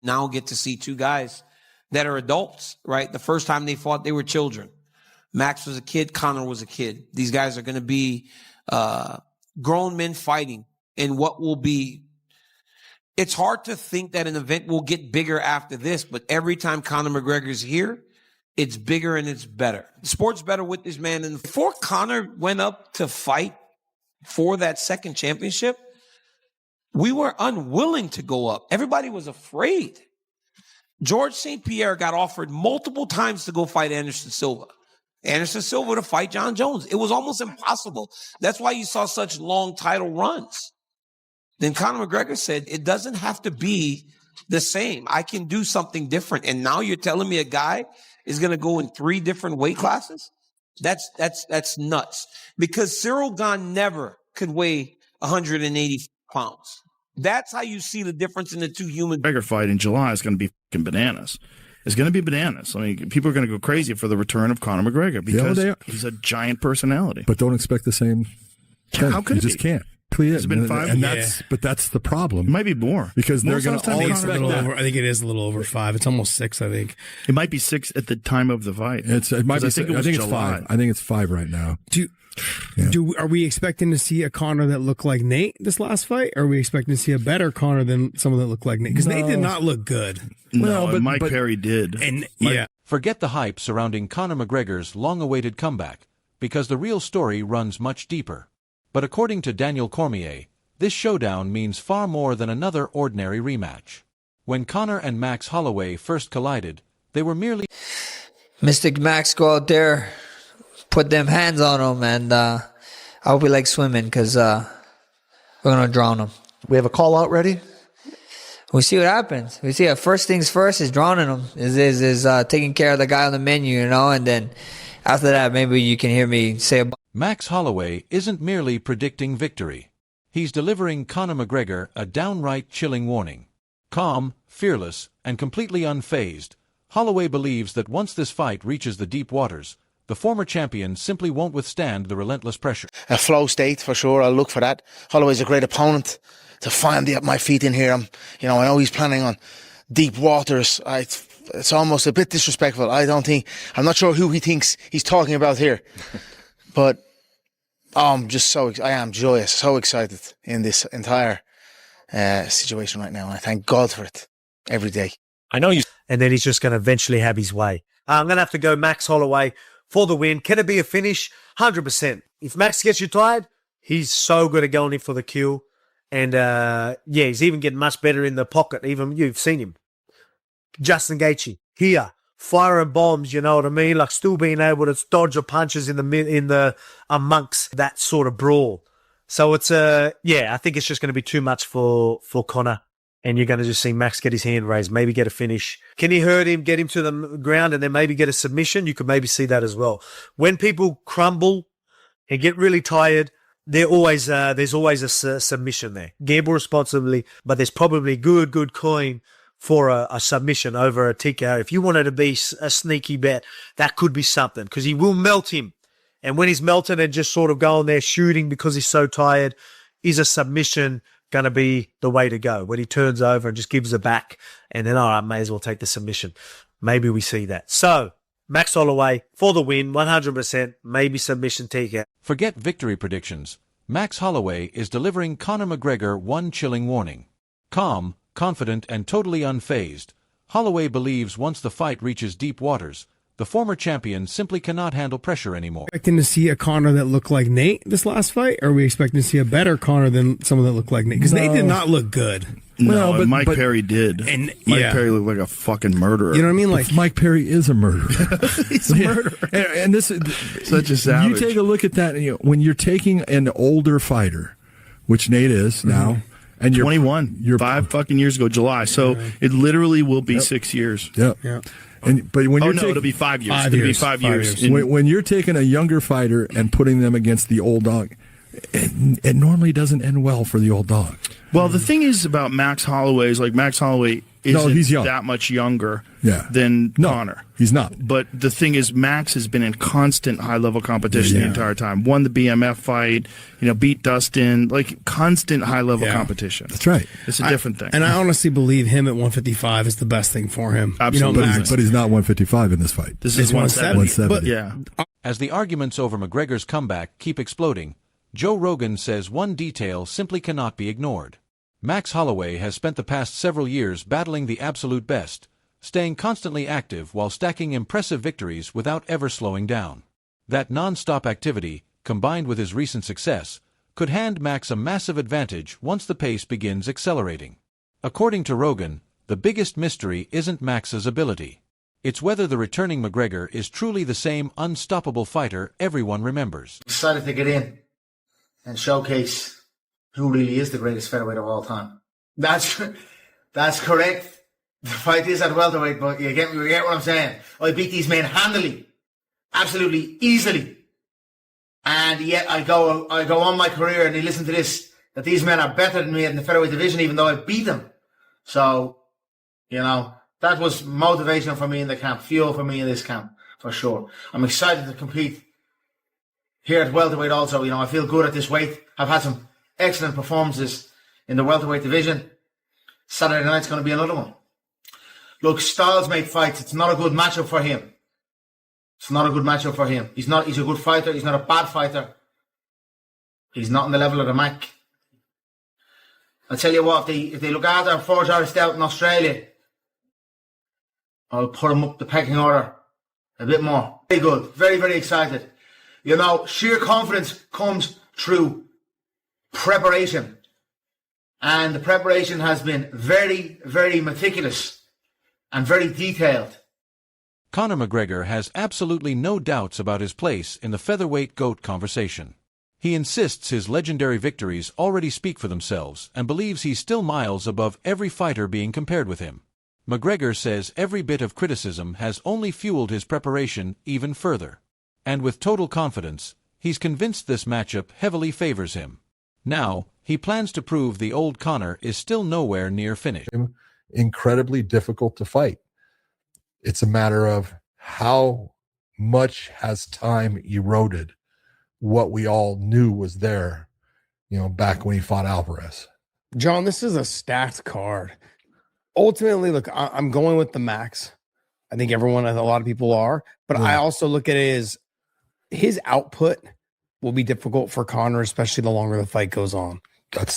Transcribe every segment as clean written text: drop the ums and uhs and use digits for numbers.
now get to see two guys that are adults, right? The first time they fought, they were children. Max was a kid. Conor was a kid. These guys are going to be grown men fighting in what will be. It's hard to think that an event will get bigger after this, but every time Conor McGregor's here, it's bigger and it's better. The sport's better with this man. And before Conor went up to fight for that second championship, we were unwilling to go up. Everybody was afraid. George St. Pierre got offered multiple times to go fight Anderson Silva. Anderson Silva to fight John Jones. It was almost impossible. That's why you saw such long title runs. Then Conor McGregor said, it doesn't have to be the same. I can do something different. And now you're telling me a guy is going to go in 3 different weight classes? That's nuts. Because Cyril Gane never could weigh 180 pounds. That's how you see the difference in the two humans. McGregor fight in July is going to be fucking bananas. It's going to be bananas. I mean, people are going to go crazy for the return of Conor McGregor because he's a giant personality. But don't expect the same thing. How could you just can't. It's been 5 years. But that's the problem. It might be more. Because they're going to all expect that. I think it is a little over 5. It's almost 6, I think. It might be 6 at the time of the fight. It might be 6. I think it's 5. I think it's 5 right now. Are we expecting to see a Conor that looked like Nate this last fight? Or are we expecting to see a better Conor than someone that looked like Nate? Because Nate did not look good. No, but Mike Perry did. And Forget the hype surrounding Conor McGregor's long-awaited comeback, because the real story runs much deeper. But according to Daniel Cormier, this showdown means far more than another ordinary rematch. When Conor and Max Holloway first collided, they were merely... Mystic Max, go out there, put them hands on him, and I hope he likes swimming, because we're going to drown him. We have a call out ready? We see what happens. We see first things first is drowning him, is taking care of the guy on the menu, and then after that, maybe you can hear me say Max Holloway isn't merely predicting victory. He's delivering Conor McGregor a downright chilling warning. Calm, fearless, and completely unfazed, Holloway believes that once this fight reaches the deep waters, the former champion simply won't withstand the relentless pressure. A flow state, for sure. I'll look for that. Holloway's a great opponent. To finally get my feet in here, I know he's planning on deep waters. It's almost a bit disrespectful. I'm not sure who he thinks he's talking about here. But I am joyous, so excited in this entire situation right now. And I thank God for it every day. I know you. And then he's just going to eventually have his way. I'm going to have to go Max Holloway for the win. Can it be a finish? 100%. If Max gets you tired, he's so good at going in for the kill. And, he's even getting much better in the pocket. Even you've seen him. Justin Gaethje, here, firing bombs, you know what I mean? Like still being able to dodge the punches in the amongst that sort of brawl. So it's, I think it's just going to be too much for Conor. And you're going to just see Max get his hand raised, maybe get a finish. Can he hurt him, get him to the ground, and then maybe get a submission? You could maybe see that as well. When people crumble and get really tired, there's always a submission there. Gamble responsibly, but there's probably good coin for a submission over a TKO. If you wanted to be a sneaky bet, that could be something, because he will melt him. And when he's melted and just sort of going there shooting because he's so tired, is a submission going to be the way to go? When he turns over and just gives it back, and then, all right, may as well take the submission. Maybe we see that. So, Max Holloway for the win, 100%, maybe submission TKO. Forget victory predictions. Max Holloway is delivering Conor McGregor one chilling warning. Calm, confident, and totally unfazed, Holloway believes once the fight reaches deep waters, the former champion simply cannot handle pressure anymore. Expecting to see a Conor that looked like Nate this last fight? Or are we expecting to see a better Conor than someone that looked like Nate? Because Nate did not look good. No, but Mike Perry did. And Mike Perry looked like a fucking murderer. You know what I mean? Like Mike Perry is a murderer. He's a murderer. And this is such a savage. You take a look at that, when you're taking an older fighter, which Nate is now, and you're 21. You're 5 fucking years ago, July. So it literally will be 6 years. Yep. But when you're it'll be 5 years. It'll be 5 years. When you're taking a younger fighter and putting them against the old dog, it normally doesn't end well for the old dog. Well, the thing is about Max Holloway is, like, Max Holloway isn't he's young. that much younger Yeah. than No, Conor. he's not. But the thing is, Max has been in constant high-level competition the entire time. Won the BMF fight, beat Dustin, like constant high-level competition. That's right. It's a different thing. And I honestly believe him at 155 is the best thing for him. Absolutely. Max, But he's not 155 in this fight. This is 170. 170. Yeah. As the arguments over McGregor's comeback keep exploding, Joe Rogan says one detail simply cannot be ignored. Max Holloway has spent the past several years battling the absolute best, staying constantly active while stacking impressive victories without ever slowing down. That non-stop activity, combined with his recent success, could hand Max a massive advantage once the pace begins accelerating. According to Rogan, the biggest mystery isn't Max's ability. It's whether the returning McGregor is truly the same unstoppable fighter everyone remembers. Decided to get in and showcase who really is the greatest featherweight of all time. That's correct. The fight is at welterweight, but you get what I'm saying. I beat these men handily, absolutely easily, and yet I go on my career and you listen to this, that these men are better than me in the featherweight division, even though I beat them. So, that was motivation for me in the camp, fuel for me in this camp, for sure. I'm excited to compete here at welterweight also. I feel good at this weight. I've had some excellent performances in the welterweight division. Saturday night's going to be another one. Look, Styles make fights. It's not a good matchup for him. It's not a good matchup for him. He's a good fighter. He's not a bad fighter. He's not on the level of the Mac. I'll tell you what, if they look after Forge Irish Stout in Australia, I'll put him up the pecking order a bit more. Very good. Very, very excited. Sheer confidence comes through preparation. And the preparation has been very, very meticulous and very detailed. Conor McGregor has absolutely no doubts about his place in the featherweight GOAT conversation. He insists his legendary victories already speak for themselves and believes he's still miles above every fighter being compared with him. McGregor says every bit of criticism has only fueled his preparation even further. And with total confidence, he's convinced this matchup heavily favors him. Now, he plans to prove the old Conor is still nowhere near finished. Incredibly difficult to fight. It's a matter of how much has time eroded what we all knew was there, back when he fought Alvarez. John, this is a stacked card. Ultimately, look, I'm going with the Max. I think a lot of people are, but I also look at it as his output will be difficult for Conor, especially the longer the fight goes on.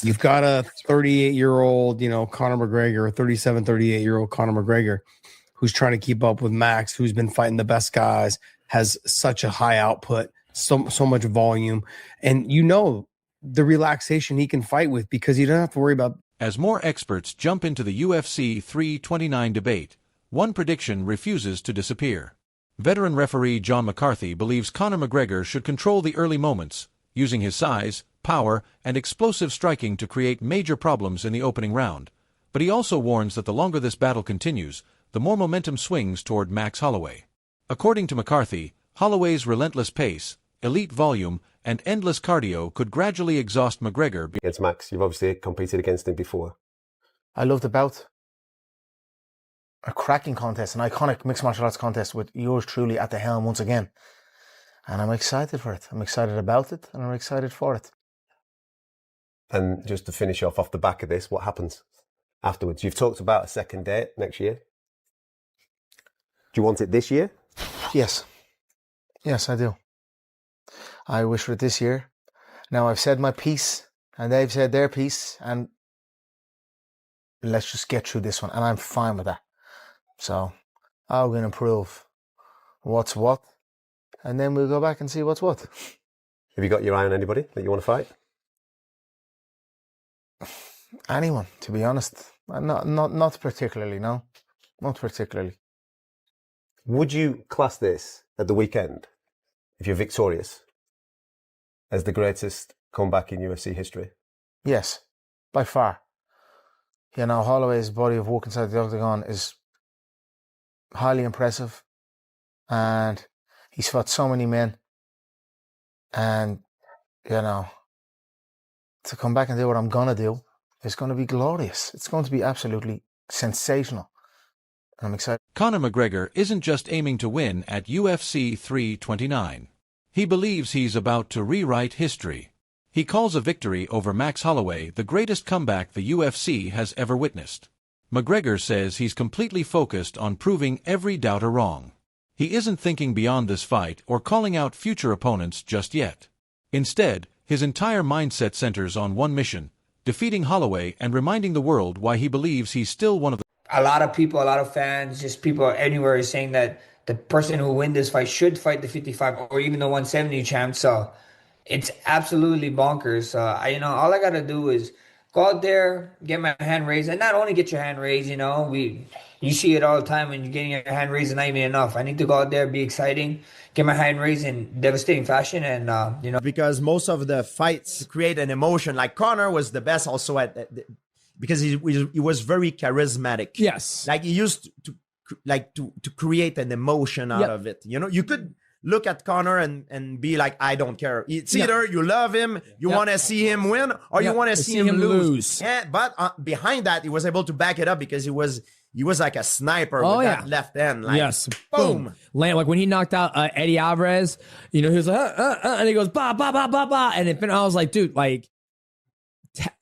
You've got a 38-year-old, Conor McGregor, a 38-year-old Conor McGregor, who's trying to keep up with Max, who's been fighting the best guys, has such a high output, so much volume, and the relaxation he can fight with because he doesn't have to worry about. As more experts jump into the UFC 329 debate, one prediction refuses to disappear. Veteran referee John McCarthy believes Conor McGregor should control the early moments, using his size, power, and explosive striking to create major problems in the opening round. But he also warns that the longer this battle continues, the more momentum swings toward Max Holloway. According to McCarthy, Holloway's relentless pace, elite volume, and endless cardio could gradually exhaust McGregor. Against Max, you've obviously competed against him before. I love the bout. A cracking contest, an iconic mixed martial arts contest with yours truly at the helm once again. And I'm excited for it. I'm excited about it, and I'm excited for it. And just to finish off the back of this, what happens afterwards? You've talked about a second date next year. Do you want it this year? Yes. Yes, I do. I wish for it this year. Now I've said my piece, and they've said their piece, and let's just get through this one, and I'm fine with that. So I'm going to prove what's what, and then we'll go back and see what's what. Have you got your eye on anybody that you want to fight? Anyone, to be honest. Not particularly, no. Not particularly. Would you class this at the weekend, if you're victorious, as the greatest comeback in UFC history? Yes, by far. Holloway's body of work inside the octagon is highly impressive, and he's fought so many men, and to come back and do what I'm gonna do is going to be glorious. It's going to be absolutely sensational. I'm excited. Conor McGregor isn't just aiming to win at UFC 329. He believes he's about to rewrite history. He calls a victory over Max Holloway the greatest comeback the UFC has ever witnessed. McGregor says he's completely focused on proving every doubter wrong. He isn't thinking beyond this fight or calling out future opponents just yet. Instead, his entire mindset centers on one mission: defeating Holloway and reminding the world why he believes he's still one of the... A lot of people, a lot of fans, just people anywhere is saying that the person who wins this fight should fight the 55 or even the 170 champ. So it's absolutely bonkers. All I got to do is go out there, get my hand raised, and not only get your hand raised, you see it all the time when you're getting your hand raised is not even enough. I need to go out there, be exciting, get my hand raised in devastating fashion, and because most of the fights create an emotion. Like Conor was the best also because he was very charismatic. Yes, like he used to create an emotion out of it. You could look at Conor and be like, I don't care. It's either you love him, you want to see him win, or you want to see him lose. Yeah, but behind that, he was able to back it up because he was like a sniper with that left hand. Like, yes, boom. Like when he knocked out Eddie Alvarez, he was like, and he goes, ba, ba, ba, ba, ba. And I was like, dude, like,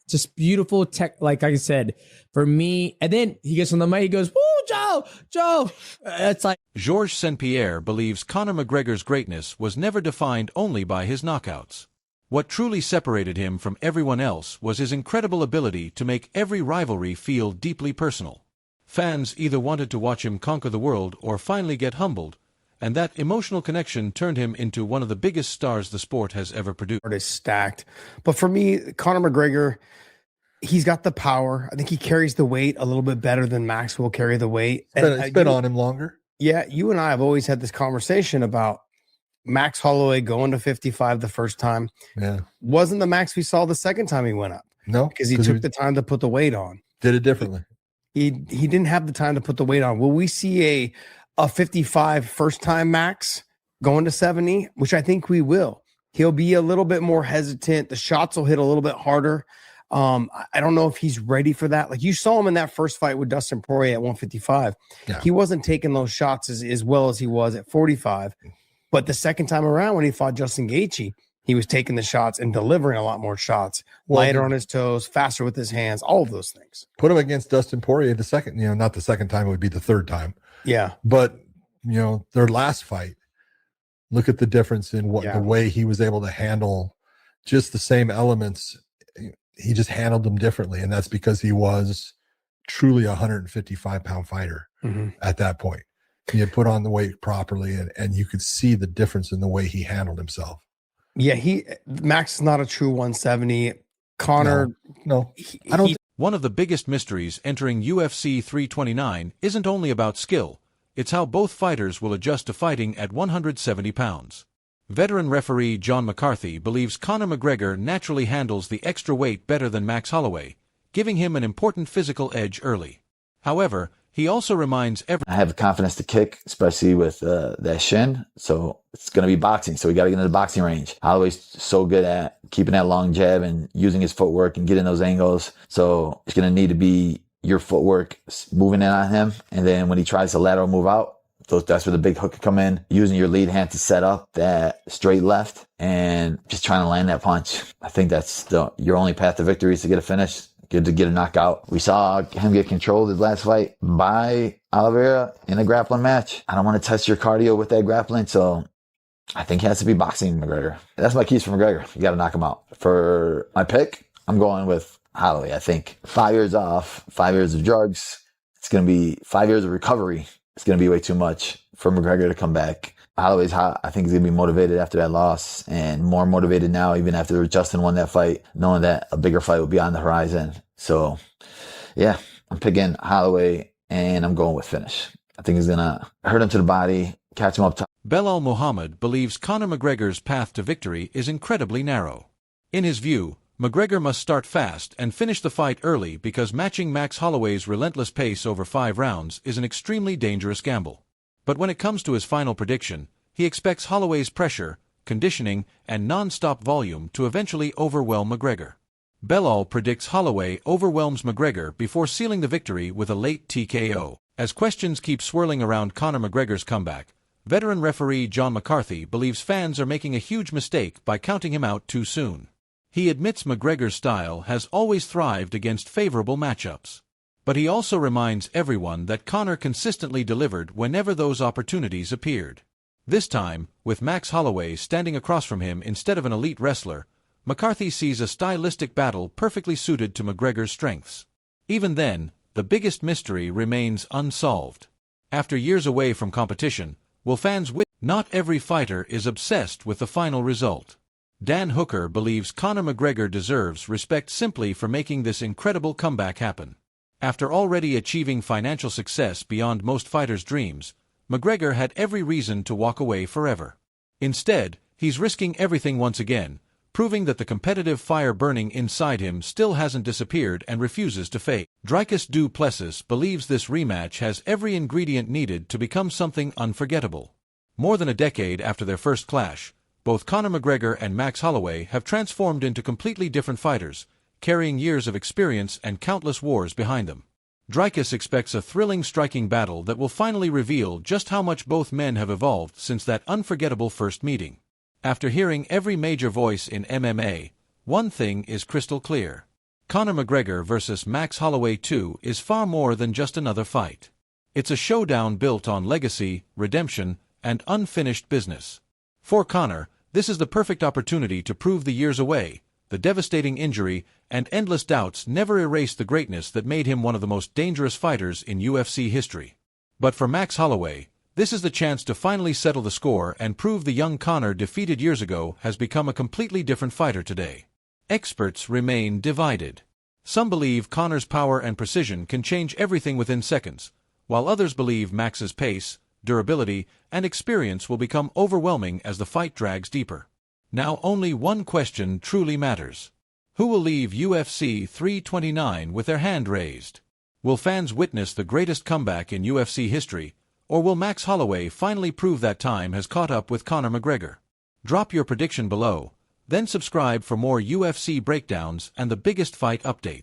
just beautiful tech. Like I said, for me, and then he gets on the mic, he goes, woo, Joe. It's like, Georges St-Pierre believes Conor McGregor's greatness was never defined only by his knockouts. What truly separated him from everyone else was his incredible ability to make every rivalry feel deeply personal. Fans either wanted to watch him conquer the world or finally get humbled, and that emotional connection turned him into one of the biggest stars the sport has ever produced. It is stacked. But for me, Conor McGregor, he's got the power. I think he carries the weight a little bit better than Max will carry the weight. It's been on him longer. Yeah, you and I have always had this conversation about Max Holloway going to 55 the first time. Yeah. Wasn't the Max we saw the second time he went up. No. Because he took the time to put the weight on. Did it differently. He didn't have the time to put the weight on. Will we see a 55 first time Max going to 70, which I think we will. He'll be a little bit more hesitant. The shots will hit a little bit harder. I don't know if he's ready for that. Like you saw him in that first fight with Dustin Poirier at 155. Yeah. He wasn't taking those shots as well as he was at 45. But the second time around when he fought Justin Gaethje, he was taking the shots and delivering a lot more shots, lighter on his toes, faster with his hands, all of those things. Put him against Dustin Poirier the second, not the second time, it would be the third time. Yeah. But, their last fight, look at the difference in the way he was able to handle just the same elements. He just handled them differently. And that's because he was truly a 155-pound fighter at that point. He had put on the weight properly, and you could see the difference in the way he handled himself. Yeah, Max is not a true 170. Conor, no. I don't. One of the biggest mysteries entering UFC 329 isn't only about skill, it's how both fighters will adjust to fighting at 170 pounds. Veteran referee John McCarthy believes Conor McGregor naturally handles the extra weight better than Max Holloway, giving him an important physical edge early. However, he also reminds everyone, I have the confidence to kick, especially with that shin. So it's going to be boxing. So we got to get into the boxing range. Holloway's so good at keeping that long jab and using his footwork and getting those angles. So it's going to need to be your footwork moving in on him. And then when he tries to lateral move out, that's where the big hook could come in, using your lead hand to set up that straight left and just trying to land that punch. I think that's your only path to victory is to get a finish. Good to get a knockout. We saw him get controlled his last fight by Oliveira in a grappling match. I don't want to test your cardio with that grappling, so I think he has to be boxing McGregor. That's my keys for McGregor. You got to knock him out. For my pick, I'm going with Holloway. I think 5 years off, 5 years of drugs. It's going to be 5 years of recovery. It's going to be way too much for McGregor to come back. Holloway's hot. I think he's going to be motivated after that loss and more motivated now, even after Justin won that fight, knowing that a bigger fight will be on the horizon. So, yeah, I'm picking Holloway and I'm going with finish. I think he's going to hurt him to the body, catch him up top. Belal Muhammad believes Conor McGregor's path to victory is incredibly narrow. In his view, McGregor must start fast and finish the fight early because matching Max Holloway's relentless pace over 5 rounds is an extremely dangerous gamble. But when it comes to his final prediction, he expects Holloway's pressure, conditioning, and non-stop volume to eventually overwhelm McGregor. Bellal predicts Holloway overwhelms McGregor before sealing the victory with a late TKO. As questions keep swirling around Conor McGregor's comeback, veteran referee John McCarthy believes fans are making a huge mistake by counting him out too soon. He admits McGregor's style has always thrived against favorable matchups. But he also reminds everyone that Conor consistently delivered whenever those opportunities appeared. This time, with Max Holloway standing across from him instead of an elite wrestler, McCarthy sees a stylistic battle perfectly suited to McGregor's strengths. Even then, the biggest mystery remains unsolved. After years away from competition, will fans win? Not every fighter is obsessed with the final result. Dan Hooker believes Conor McGregor deserves respect simply for making this incredible comeback happen. After already achieving financial success beyond most fighters' dreams, McGregor had every reason to walk away forever. Instead, he's risking everything once again, proving that the competitive fire burning inside him still hasn't disappeared and refuses to fade. Dricus du Plessis believes this rematch has every ingredient needed to become something unforgettable. More than a decade after their first clash, both Conor McGregor and Max Holloway have transformed into completely different fighters, carrying years of experience and countless wars behind them. Dricus expects a thrilling striking battle that will finally reveal just how much both men have evolved since that unforgettable first meeting. After hearing every major voice in MMA, one thing is crystal clear. Conor McGregor versus Max Holloway 2 is far more than just another fight. It's a showdown built on legacy, redemption, and unfinished business. For Conor, this is the perfect opportunity to prove the years away, the devastating injury, and endless doubts never erased the greatness that made him one of the most dangerous fighters in UFC history. But for Max Holloway, this is the chance to finally settle the score and prove the young Conor defeated years ago has become a completely different fighter today. Experts remain divided. Some believe Conor's power and precision can change everything within seconds, while others believe Max's pace, durability, and experience will become overwhelming as the fight drags deeper. Now only one question truly matters. Who will leave UFC 329 with their hand raised? Will fans witness the greatest comeback in UFC history, or will Max Holloway finally prove that time has caught up with Conor McGregor? Drop your prediction below, then subscribe for more UFC breakdowns and the biggest fight updates.